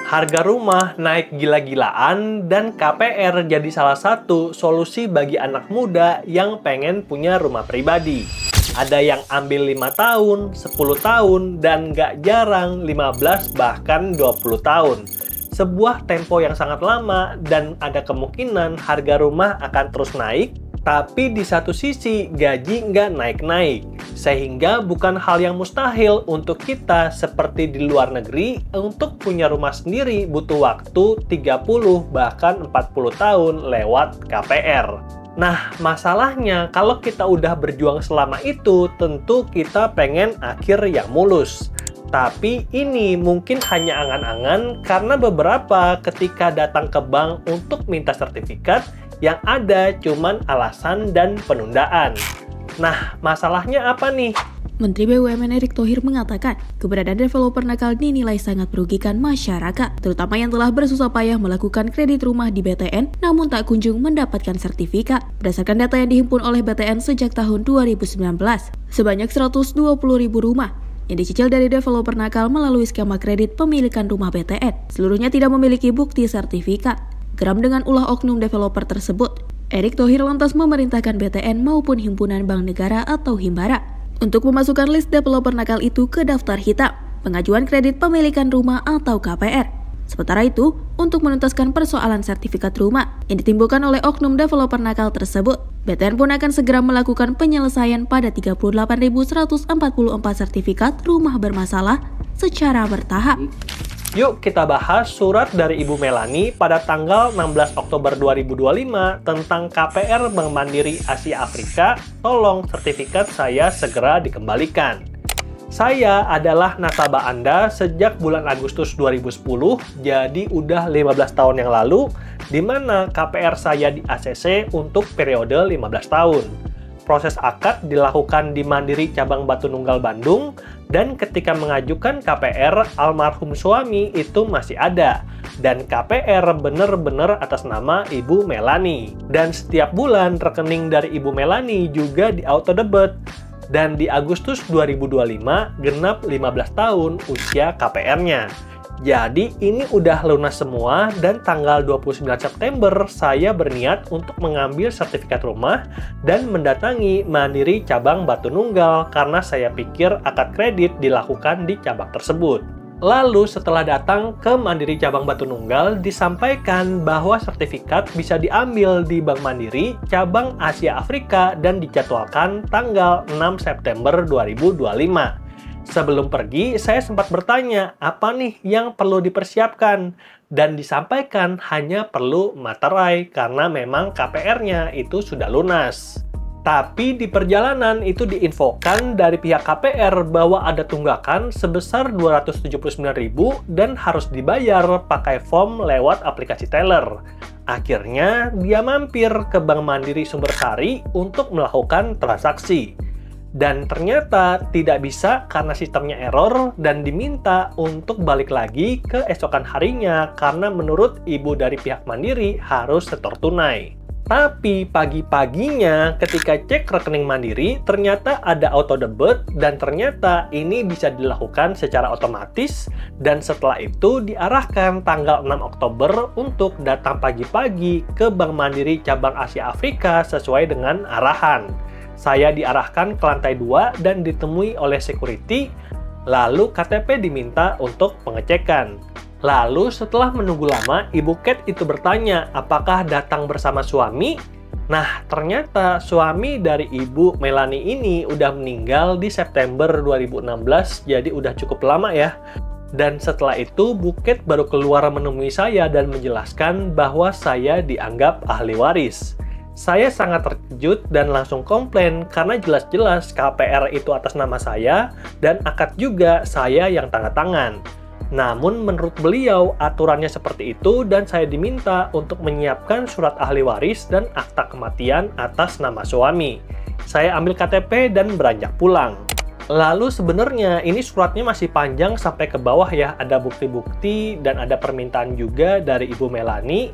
Harga rumah naik gila-gilaan dan KPR jadi salah satu solusi bagi anak muda yang pengen punya rumah pribadi. Ada yang ambil 5 tahun, 10 tahun, dan nggak jarang 15 bahkan 20 tahun. Sebuah tempo yang sangat lama dan ada kemungkinan harga rumah akan terus naik, tapi di satu sisi gaji nggak naik-naik. Sehingga bukan hal yang mustahil untuk kita seperti di luar negeri untuk punya rumah sendiri butuh waktu 30 bahkan 40 tahun lewat KPR. Nah, masalahnya kalau kita udah berjuang selama itu, tentu kita pengen akhir yang mulus. Tapi ini mungkin hanya angan-angan karena beberapa ketika datang ke bank untuk minta sertifikat, yang ada cuman alasan dan penundaan. Nah, masalahnya apa nih? Menteri BUMN Erick Thohir mengatakan, keberadaan developer nakal dinilai sangat merugikan masyarakat, terutama yang telah bersusah payah melakukan kredit rumah di BTN, namun tak kunjung mendapatkan sertifikat. Berdasarkan data yang dihimpun oleh BTN sejak tahun 2019, sebanyak 120.000 rumah yang dicicil dari developer nakal melalui skema kredit pemilikan rumah BTN, seluruhnya tidak memiliki bukti sertifikat. Geram dengan ulah oknum developer tersebut, Erick Thohir lantas memerintahkan BTN maupun Himpunan Bank Negara atau Himbara untuk memasukkan list developer nakal itu ke daftar hitam pengajuan kredit pemilikan rumah atau KPR. Sementara itu, untuk menuntaskan persoalan sertifikat rumah yang ditimbulkan oleh oknum developer nakal tersebut, BTN pun akan segera melakukan penyelesaian pada 38.144 sertifikat rumah bermasalah secara bertahap. Yuk kita bahas surat dari Ibu Melani pada tanggal 16 Oktober 2025 tentang KPR Bank Mandiri Asia Afrika, tolong sertifikat saya segera dikembalikan. Saya adalah nasabah Anda sejak bulan Agustus 2010, jadi udah 15 tahun yang lalu, di mana KPR saya di ACC untuk periode 15 tahun. Proses akad dilakukan di Mandiri Cabang Batu Nunggal Bandung, dan ketika mengajukan KPR, almarhum suami itu masih ada. Dan KPR benar-benar atas nama Ibu Melani. Dan setiap bulan rekening dari Ibu Melani juga di auto debit. Dan di Agustus 2025, genap 15 tahun usia KPR-nya. Jadi ini udah lunas semua dan tanggal 29 September saya berniat untuk mengambil sertifikat rumah dan mendatangi Mandiri Cabang Batu Nunggal karena saya pikir akad kredit dilakukan di cabang tersebut. Lalu setelah datang ke Mandiri Cabang Batu Nunggal disampaikan bahwa sertifikat bisa diambil di Bank Mandiri Cabang Asia Afrika dan dijadwalkan tanggal 6 September 2025. Sebelum pergi, saya sempat bertanya, apa nih yang perlu dipersiapkan? Dan disampaikan hanya perlu materai, karena memang KPR-nya itu sudah lunas. Tapi di perjalanan itu diinfokan dari pihak KPR bahwa ada tunggakan sebesar 279.000 dan harus dibayar pakai form lewat aplikasi teller. Akhirnya, dia mampir ke Bank Mandiri Sumbersari untuk melakukan transaksi. Dan ternyata tidak bisa karena sistemnya error dan diminta untuk balik lagi ke esokan harinya karena menurut ibu dari pihak Mandiri harus setor tunai. Tapi pagi-paginya ketika cek rekening Mandiri ternyata ada auto debit dan ternyata ini bisa dilakukan secara otomatis dan setelah itu diarahkan tanggal 6 Oktober untuk datang pagi-pagi ke Bank Mandiri Cabang Asia Afrika sesuai dengan arahan. Saya diarahkan ke lantai 2 dan ditemui oleh security, lalu KTP diminta untuk pengecekan. Lalu setelah menunggu lama, Ibu Cat itu bertanya, apakah datang bersama suami? Nah, ternyata suami dari Ibu Melani ini udah meninggal di September 2016, jadi udah cukup lama ya. Dan setelah itu, Bu Cat baru keluar menemui saya dan menjelaskan bahwa saya dianggap ahli waris. Saya sangat terkejut dan langsung komplain karena jelas-jelas KPR itu atas nama saya dan akad juga saya yang tanda tangan. Namun menurut beliau aturannya seperti itu dan saya diminta untuk menyiapkan surat ahli waris dan akta kematian atas nama suami. Saya ambil KTP dan beranjak pulang. Lalu sebenarnya ini suratnya masih panjang sampai ke bawah ya, ada bukti-bukti dan ada permintaan juga dari Ibu Melani.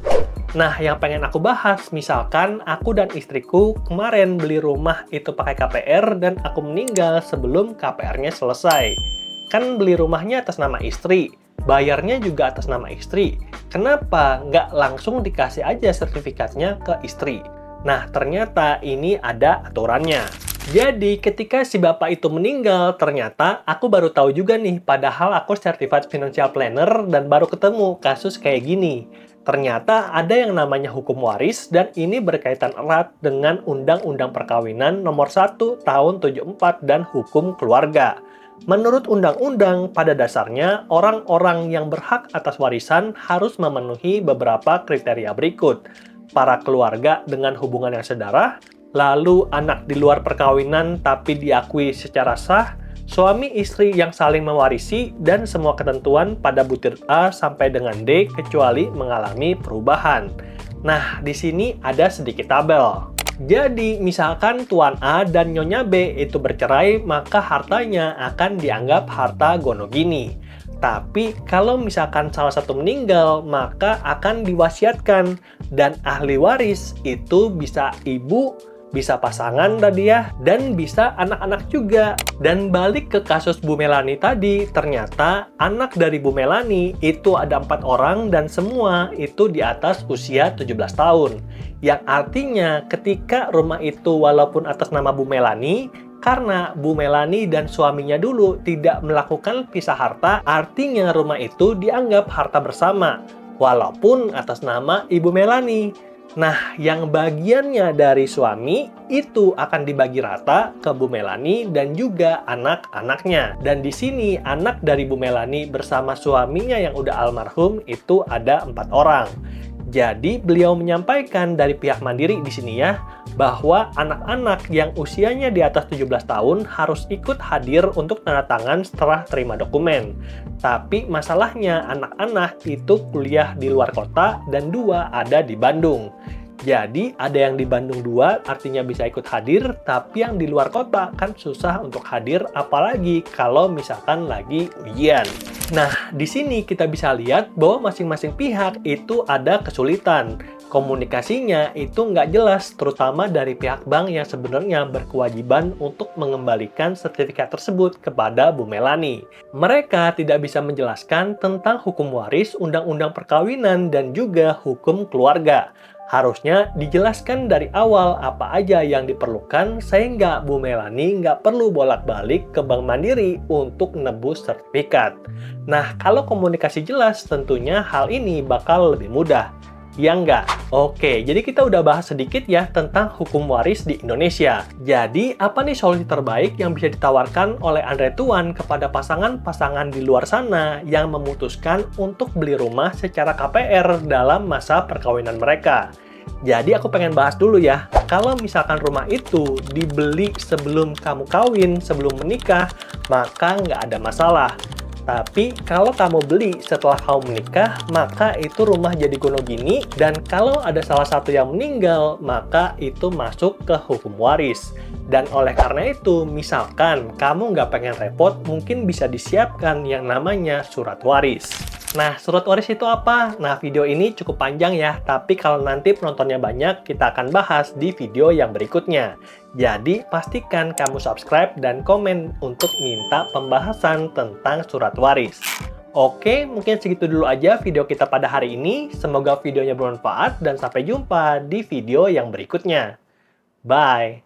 Nah, yang pengen aku bahas, misalkan aku dan istriku kemarin beli rumah itu pakai KPR dan aku meninggal sebelum KPR-nya selesai. Kan beli rumahnya atas nama istri. bayarnya juga atas nama istri. Kenapa nggak langsung dikasih aja sertifikatnya ke istri? Nah, ternyata ini ada aturannya. Jadi, ketika si bapak itu meninggal, ternyata aku baru tahu juga nih, padahal aku certified financial planner dan baru ketemu kasus kayak gini. Ternyata ada yang namanya hukum waris dan ini berkaitan erat dengan Undang-Undang Perkawinan Nomor 1 Tahun 74 dan Hukum Keluarga. Menurut undang-undang, pada dasarnya orang-orang yang berhak atas warisan harus memenuhi beberapa kriteria berikut. Para keluarga dengan hubungan yang sedarah, lalu anak di luar perkawinan tapi diakui secara sah, suami istri yang saling mewarisi, dan semua ketentuan pada butir A sampai dengan D kecuali mengalami perubahan. Nah, di sini ada sedikit tabel. Jadi, misalkan Tuan A dan Nyonya B itu bercerai, maka hartanya akan dianggap harta gonogini. Tapi, kalau misalkan salah satu meninggal, maka akan diwasiatkan. Dan ahli waris itu bisa ibu, bisa pasangan tadi ya, dan bisa anak-anak juga. Dan balik ke kasus Bu Melani tadi, ternyata anak dari Bu Melani itu ada 4 orang dan semua itu di atas usia 17 tahun. Yang artinya ketika rumah itu walaupun atas nama Bu Melani, karena Bu Melani dan suaminya dulu tidak melakukan pisah harta, artinya rumah itu dianggap harta bersama, walaupun atas nama Ibu Melani. Nah, yang bagiannya dari suami itu akan dibagi rata ke Bu Melani dan juga anak-anaknya. Dan di sini anak dari Bu Melani bersama suaminya yang udah almarhum itu ada 4 orang. Jadi beliau menyampaikan dari pihak Mandiri di sini ya, bahwa anak-anak yang usianya di atas 17 tahun harus ikut hadir untuk tanda tangan setelah terima dokumen. Tapi masalahnya anak-anak itu kuliah di luar kota dan 2 ada di Bandung. Jadi ada yang di Bandung 2 artinya bisa ikut hadir, tapi yang di luar kota kan susah untuk hadir, apalagi kalau misalkan lagi ujian. Nah, di sini kita bisa lihat bahwa masing-masing pihak itu ada kesulitan. Komunikasinya itu nggak jelas, terutama dari pihak bank yang sebenarnya berkewajiban untuk mengembalikan sertifikat tersebut kepada Bu Melani. Mereka tidak bisa menjelaskan tentang hukum waris, undang-undang perkawinan, dan juga hukum keluarga. Harusnya dijelaskan dari awal apa aja yang diperlukan sehingga Bu Melani nggak perlu bolak-balik ke Bank Mandiri untuk nebus sertifikat. Nah, kalau komunikasi jelas tentunya hal ini bakal lebih mudah. Ya nggak? Oke, jadi kita udah bahas sedikit ya tentang hukum waris di Indonesia. Jadi, apa nih solusi terbaik yang bisa ditawarkan oleh Andre Tuan kepada pasangan-pasangan di luar sana yang memutuskan untuk beli rumah secara KPR dalam masa perkawinan mereka? Jadi aku pengen bahas dulu ya, kalau misalkan rumah itu dibeli sebelum kamu kawin, sebelum menikah, maka nggak ada masalah. Tapi kalau kamu beli setelah kamu menikah, maka itu rumah jadi gonogini, dan kalau ada salah satu yang meninggal, maka itu masuk ke hukum waris. Dan oleh karena itu, misalkan kamu nggak pengen repot, mungkin bisa disiapkan yang namanya surat waris. Nah, surat waris itu apa? Nah, video ini cukup panjang ya, tapi kalau nanti penontonnya banyak, kita akan bahas di video yang berikutnya. Jadi, pastikan kamu subscribe dan komen untuk minta pembahasan tentang surat waris. Oke, mungkin segitu dulu aja video kita pada hari ini. Semoga videonya bermanfaat dan sampai jumpa di video yang berikutnya. Bye!